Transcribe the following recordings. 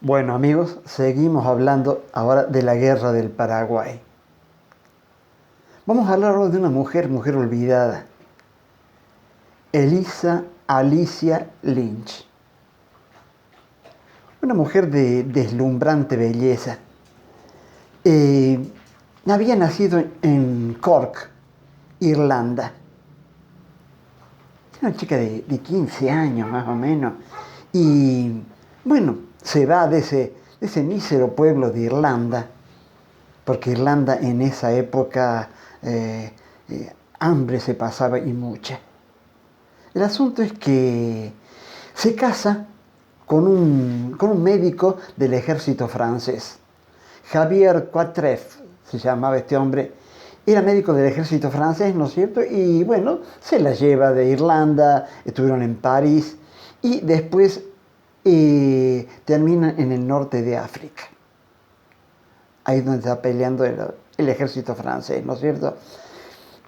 Bueno amigos, seguimos hablando ahora de la guerra del Paraguay. Vamos a hablar ahora de una mujer olvidada, Elisa Alicia Lynch. Una mujer de deslumbrante belleza. Eh, Había nacido en Cork, Irlanda. Era una chica de 15 años más o menos. Y bueno, se va de ese mísero pueblo de Irlanda, porque Irlanda en esa época hambre se pasaba y mucha. El asunto es que se casa con un médico del ejército francés. Javier Quatreff se llamaba este hombre. Era médico del ejército francés, ¿no es cierto? Y bueno, se la lleva de Irlanda, estuvieron en París y después terminan en el norte de África. Ahí es donde está peleando el ejército francés, ¿no es cierto?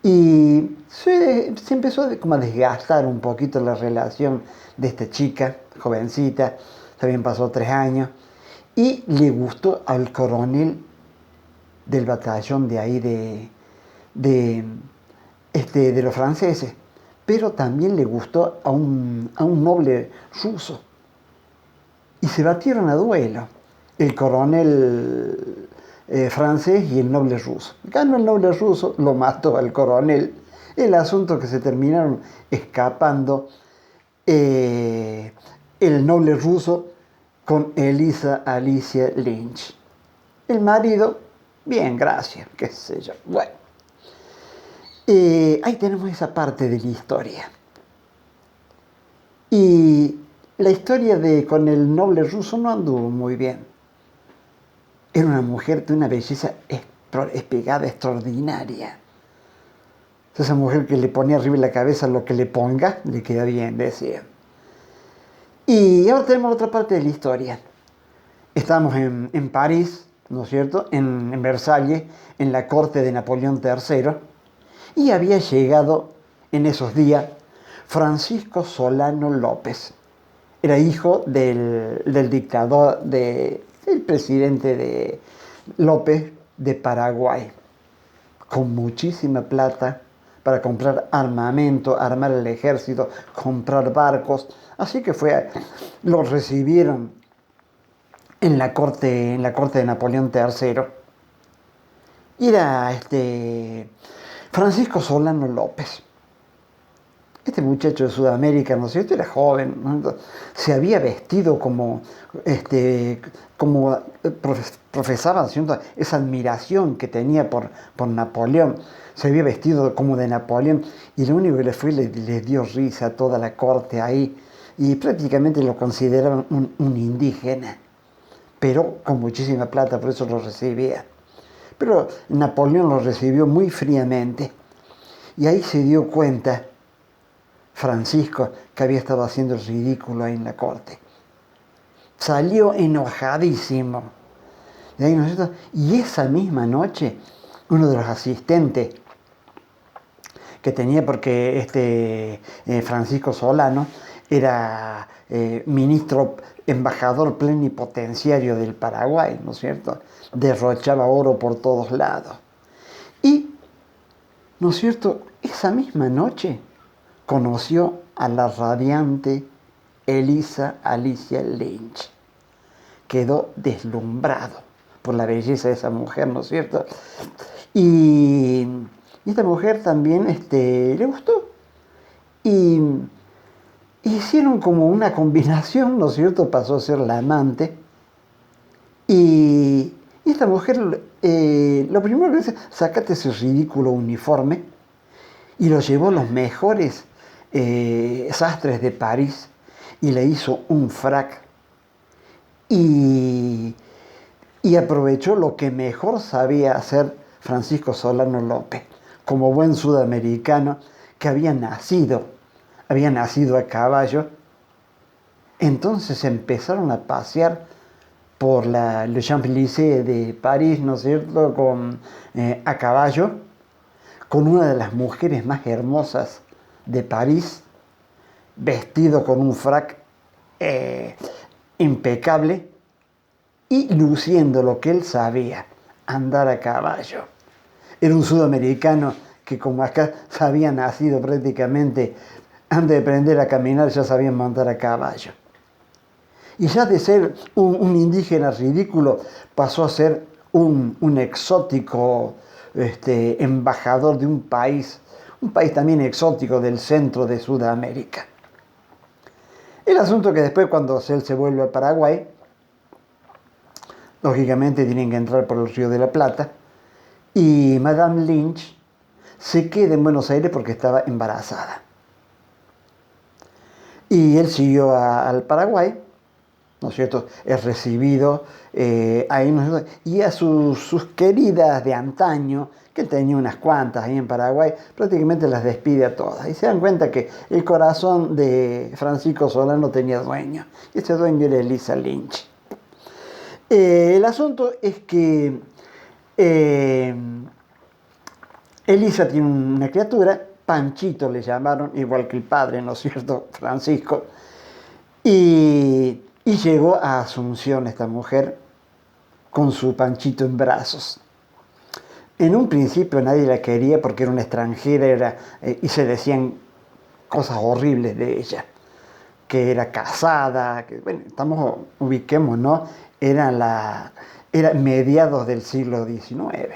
Y se empezó como a desgastar un poquito la relación de esta chica, jovencita, también pasó 3 años, y le gustó al coronel del batallón de ahí de los franceses, pero también le gustó a un noble ruso. Y se batieron a duelo el coronel francés y el noble ruso. Ganó el noble ruso, lo mató al coronel. El asunto que se terminaron escapando el noble ruso con Elisa Alicia Lynch. El marido, bien, gracias, qué sé yo. Bueno, ahí tenemos esa parte de la historia. Y la historia con el noble ruso no anduvo muy bien. Era una mujer de una belleza espigada, extraordinaria. Esa mujer que le ponía arriba de la cabeza lo que le ponga, le queda bien, decía. Y ahora tenemos otra parte de la historia. Estamos en París, ¿no es cierto? En Versalles, en la corte de Napoleón III. Y había llegado en esos días Francisco Solano López. Era hijo del dictador, del presidente de López de Paraguay, con muchísima plata para comprar armamento, armar el ejército, comprar barcos. Así que lo recibieron en la corte de Napoleón III. Y era Francisco Solano López. Este muchacho de Sudamérica, ¿no es cierto? Era joven, ¿no? Se había vestido como profesaba, ¿no es cierto?, esa admiración que tenía por Napoleón. Se había vestido como de Napoleón y lo único que le dio risa a toda la corte ahí y prácticamente lo consideraban un indígena, pero con muchísima plata, por eso lo recibía. Pero Napoleón lo recibió muy fríamente y ahí se dio cuenta Francisco, que había estado haciendo el ridículo ahí en la corte. Salió enojadísimo. De ahí, ¿no es cierto? Y esa misma noche, uno de los asistentes que tenía, porque Francisco Solano era embajador plenipotenciario del Paraguay, ¿no es cierto? Derrochaba oro por todos lados. Y, ¿no es cierto?, esa misma noche conoció a la radiante Elisa Alicia Lynch. Quedó deslumbrado por la belleza de esa mujer, ¿no es cierto? Y esta mujer también le gustó. Y hicieron como una combinación, ¿no es cierto? Pasó a ser la amante. Y esta mujer, lo primero que dice, sácate ese ridículo uniforme, y lo llevó a los mejores sastres de París y le hizo un frac y aprovechó lo que mejor sabía hacer Francisco Solano López, como buen sudamericano que había nacido a caballo. Entonces empezaron a pasear por le Champs-Élysées de París, ¿no es cierto?, a caballo, con una de las mujeres más hermosas de París, vestido con un frac impecable, y luciendo lo que él sabía, andar a caballo. Era un sudamericano que, como acá se había nacido prácticamente, antes de aprender a caminar ya sabían montar a caballo. Y ya de ser un indígena ridículo pasó a ser un exótico embajador de un país también exótico del centro de Sudamérica. El asunto que después, cuando él se vuelve a Paraguay, lógicamente tienen que entrar por el Río de la Plata, y Madame Lynch se queda en Buenos Aires porque estaba embarazada. Y él siguió al Paraguay, ¿no es cierto? Es recibido ahí, ¿no es cierto? Y a sus queridas de antaño, que él tenía unas cuantas ahí en Paraguay, prácticamente las despide a todas. Y se dan cuenta que el corazón de Francisco Solano tenía dueño. Y ese dueño era Elisa Lynch. El asunto es que Elisa tiene una criatura, Panchito le llamaron, igual que el padre, ¿no es cierto?, Francisco. Y llegó a Asunción esta mujer con su Panchito en brazos. En un principio nadie la quería porque era una extranjera y se decían cosas horribles de ella, que era casada, que, bueno, ubiquemos, ¿no? Era mediados del siglo XIX.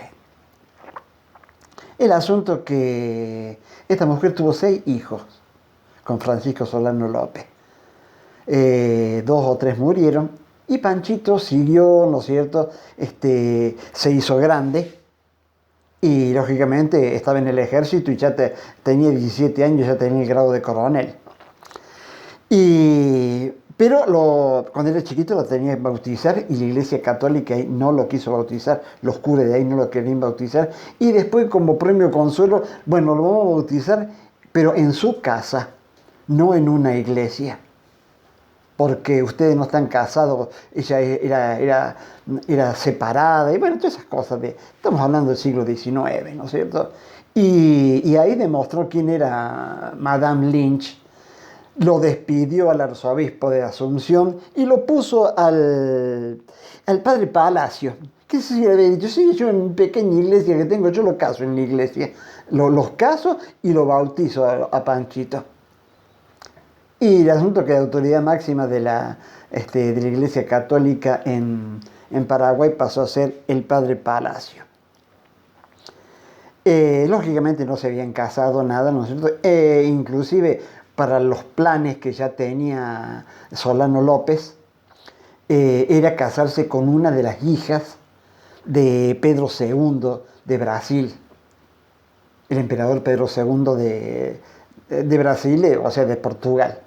El asunto que esta mujer tuvo 6 hijos con Francisco Solano López. 2 o 3 murieron y Panchito siguió, ¿no es cierto? Se hizo grande y lógicamente estaba en el ejército y ya tenía 17 años, ya tenía el grado de coronel. Pero cuando era chiquito lo tenía que bautizar y la Iglesia Católica no lo quiso bautizar, los curas de ahí no lo querían bautizar. Y después, como premio consuelo, bueno, lo vamos a bautizar, pero en su casa, no en una iglesia. Porque ustedes no están casados, ella era separada, y bueno, todas esas cosas. Estamos hablando del siglo XIX, ¿no es cierto? Y ahí demostró quién era Madame Lynch. Lo despidió al arzobispo de Asunción y lo puso al padre Palacio. ¿Qué se le había dicho? Sí, yo en mi pequeña iglesia que tengo, yo lo caso en la iglesia. Los caso y lo bautizo a Panchito. Y el asunto que la autoridad máxima de la Iglesia Católica en Paraguay pasó a ser el padre Palacio. Lógicamente no se habían casado nada, ¿no es cierto? Inclusive para los planes que ya tenía Solano López, era casarse con una de las hijas de Pedro II de Brasil, el emperador Pedro II de Brasil, o sea, de Portugal.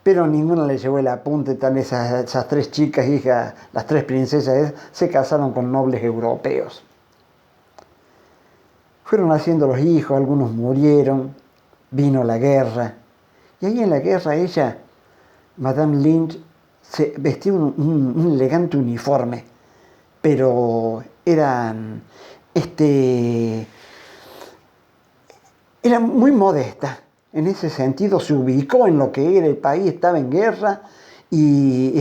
Pero ninguna le llevó el apunte, tal esas 3 chicas, hijas, las 3 princesas, se casaron con nobles europeos. Fueron haciendo los hijos, algunos murieron, vino la guerra, y ahí en la guerra ella, Madame Lynch, se vestía un elegante uniforme, pero era muy modesta. En ese sentido se ubicó en lo que era el país, estaba en guerra y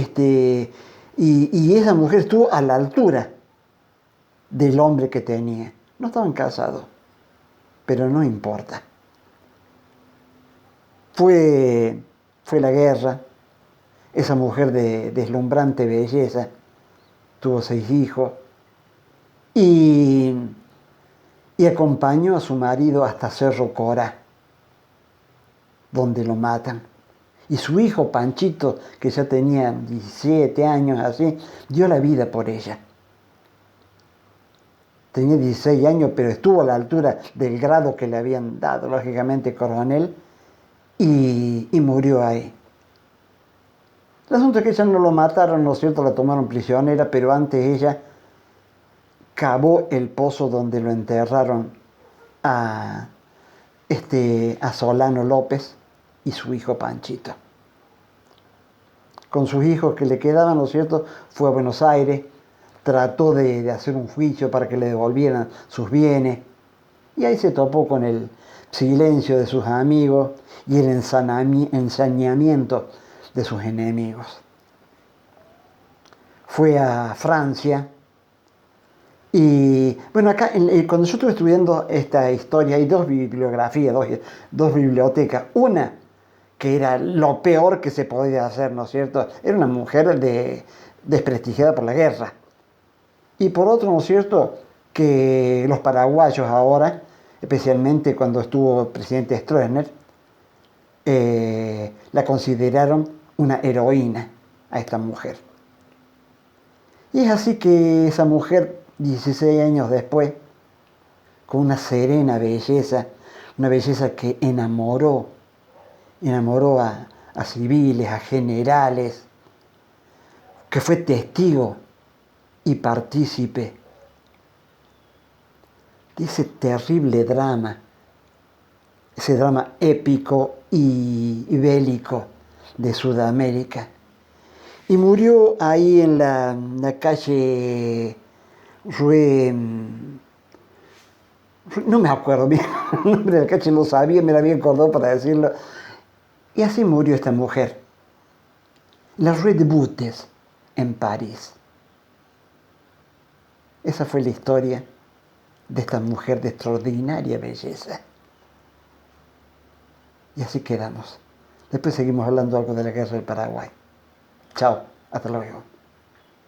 esa mujer estuvo a la altura del hombre que tenía. No estaban casados, pero no importa. Fue la guerra, esa mujer de deslumbrante belleza, tuvo 6 hijos y acompañó a su marido hasta Cerro Corá, donde lo matan. Y su hijo Panchito, que ya tenía 17 años así, dio la vida por ella. Tenía 16 años, pero estuvo a la altura del grado que le habían dado, lógicamente coronel, y murió ahí. El asunto es que ella no lo mataron, ¿no es cierto? La tomaron prisionera, pero antes ella cavó el pozo donde lo enterraron a Solano López y su hijo Panchito. Con sus hijos que le quedaban, ¿no es cierto?, fue a Buenos Aires, trató de hacer un juicio para que le devolvieran sus bienes, y ahí se topó con el silencio de sus amigos y el ensañamiento de sus enemigos. fue a Francia. Y bueno, acá cuando yo estuve estudiando esta historia, hay dos bibliografías, dos bibliotecas. Una que era lo peor que se podía hacer, ¿no es cierto? Era una mujer desprestigiada por la guerra. Y por otro, ¿no es cierto?, que los paraguayos ahora, especialmente cuando estuvo el presidente Stroessner, la consideraron una heroína a esta mujer. Y es así que esa mujer, 16 años después, con una serena belleza, una belleza que enamoró a civiles, a generales, que fue testigo y partícipe de ese terrible drama, ese drama épico y bélico de Sudamérica. Y murió ahí en la calle Rue, no me acuerdo bien el nombre de la calle, lo sabía, me la había acordado para decirlo. Y así murió esta mujer, la Rue de Butes, en París. Esa fue la historia de esta mujer de extraordinaria belleza. Y así quedamos. Después seguimos hablando algo de la guerra del Paraguay. Chao, hasta luego.